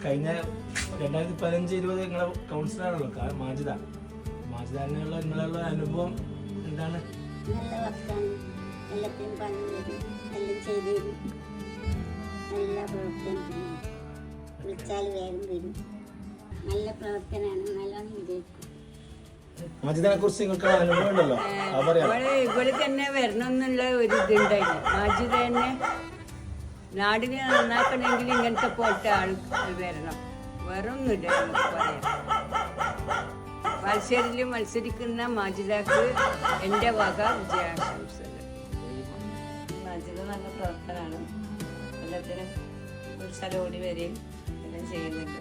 കഴിഞ്ഞ 2015-20 നിങ്ങളെ കൗൺസിലറാണല്ലോ മാജിദാനുള്ള നിങ്ങളുള്ള അനുഭവം എന്താണ്? നല്ല വർക്കാണ്, എല്ലാത്തിനും പണം വരും, എല്ലാം ചെയ്തു തരും, നല്ല പ്രവർത്തനം, വിളിച്ചാൽ വേഗം വരും, നല്ല പ്രവർത്തനമാണ്, നല്ലോണം വിജയിക്കും. മാജിദിനെ കുറിച്ച് നിങ്ങൾക്ക് അനുഭവം ഉണ്ടല്ലോ, ഇവിടെ തന്നെ വരണമെന്നുള്ള ഒരു ഇതുണ്ടായില്ല. മാജിദ് തന്നെ നാടിനെ നന്നാക്കണമെങ്കിൽ ഇങ്ങനത്തെ പോലത്തെ ആൾ വരണം, വേറെ ഒന്നുമില്ല നമുക്ക് പറയാം. മത്സരത്തിൽ മത്സരിക്കുന്ന മാജിദക്ക് എൻ്റെ വക വിജയാശംസകൾ. മാജിദ് നല്ല പ്രവർത്തനമാണ്, എല്ലാത്തിനും ഒരു സ്ഥലം ഓടി വരെയും എല്ലാം ചെയ്യുന്നുണ്ട്.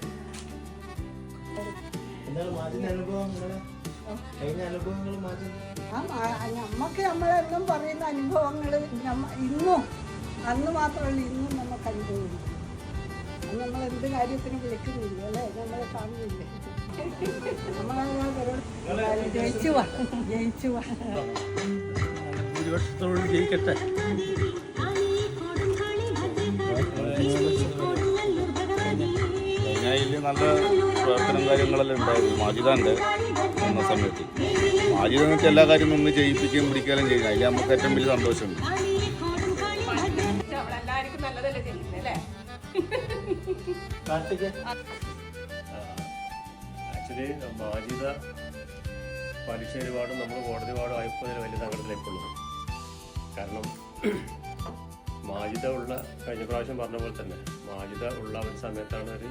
നമ്മക്ക് നമ്മളെല്ലാം പറയുന്ന അനുഭവങ്ങൾ ഇന്നും അന്ന് മാത്രമല്ല ഇന്നും നമുക്ക് അനുഭവമില്ല. അന്ന് നമ്മൾ എന്ത് കാര്യത്തിനും വിളിക്കുന്നില്ല അല്ലേ, നമ്മളെ കാണുന്നില്ലേ. ജയിച്ചു ജയിക്കട്ടെ. നല്ല പ്രവർത്തനം കാര്യങ്ങളെല്ലാം ഉണ്ടായിരുന്നു മാജിദാൻ്റെ എന്ന സമയത്ത്. മാജിദ് എന്നിട്ട് എല്ലാ കാര്യവും ഒന്ന് ചെയ്യിപ്പിക്കുകയും പിടിക്കുകയും ചെയ്യുക, അതിൽ നമുക്ക് ഏറ്റവും വലിയ സന്തോഷമുണ്ട്. ആക്ച്വലി മാജിദ പലിശ്ശേരി വാർഡും നമ്മൾ കോടതി വാർഡും ആയപ്പോൾ വലിയ സങ്കടത്തിലേക്കുള്ളത്. കാരണം മാജിദ ഉള്ള കഴിഞ്ഞ പ്രാവശ്യം പറഞ്ഞ പോലെ തന്നെ മാജിദ ഉള്ള ഒരു സമയത്താണ് ഒരു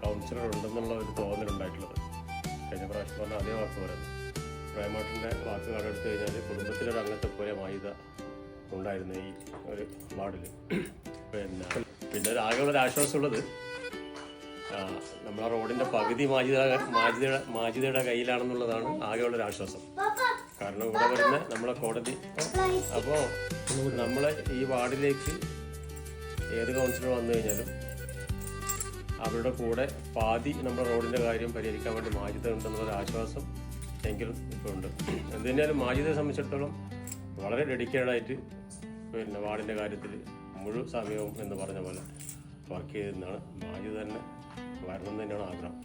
കൗൺസിലർ ഉണ്ടെന്നുള്ള ഒരു തോന്നലുണ്ടായിട്ടുള്ളത്. കഴിഞ്ഞ പ്രാവശ്യം പറഞ്ഞ അതേ വാക്ക് പറയുന്നത് പ്രേമാട്ടിൻ്റെ വാക്ക് കടെടുത്ത് കഴിഞ്ഞാൽ കുടുംബത്തിലൊരു അംഗത്തെ പോലെ മാജിദ ഉണ്ടായിരുന്നു ഈ ഒരു വാർഡിൽ. പിന്നെ ആകെയുള്ളൊരു ആശ്വാസമുള്ളത് നമ്മളെ റോഡിൻ്റെ പകുതി മാജിദയുടെ കയ്യിലാണെന്നുള്ളതാണ് ആകെയുള്ളൊരു ആശ്വാസം. കാരണം ഇവിടെ വരുന്ന നമ്മളെ കോടതി, അപ്പോൾ നമ്മളെ ഈ വാർഡിലേക്ക് ഏത് കൗൺസിലർ വന്നു കഴിഞ്ഞാലും അവരുടെ കൂടെ പാതി നമ്മുടെ റോഡിൻ്റെ കാര്യം പരിഹരിക്കാൻ വേണ്ടി മാജിദ ഉണ്ടെന്നുള്ളൊരു ആശ്വാസം എങ്കിലും ഇപ്പോൾ ഉണ്ട്. എന്ത് തന്നെയാലും മാജിദയെ സംബന്ധിച്ചിടത്തോളം വളരെ ഡെഡിക്കേറ്റഡായിട്ട് പിന്നെ വാർഡിൻ്റെ കാര്യത്തിൽ മുഴുവൻ സമയവും എന്ന് പറഞ്ഞ പോലെ വർക്ക് ചെയ്തതെന്നാണ്. മാജിദ് തന്നെ വരണം തന്നെയാണ് ആഗ്രഹം.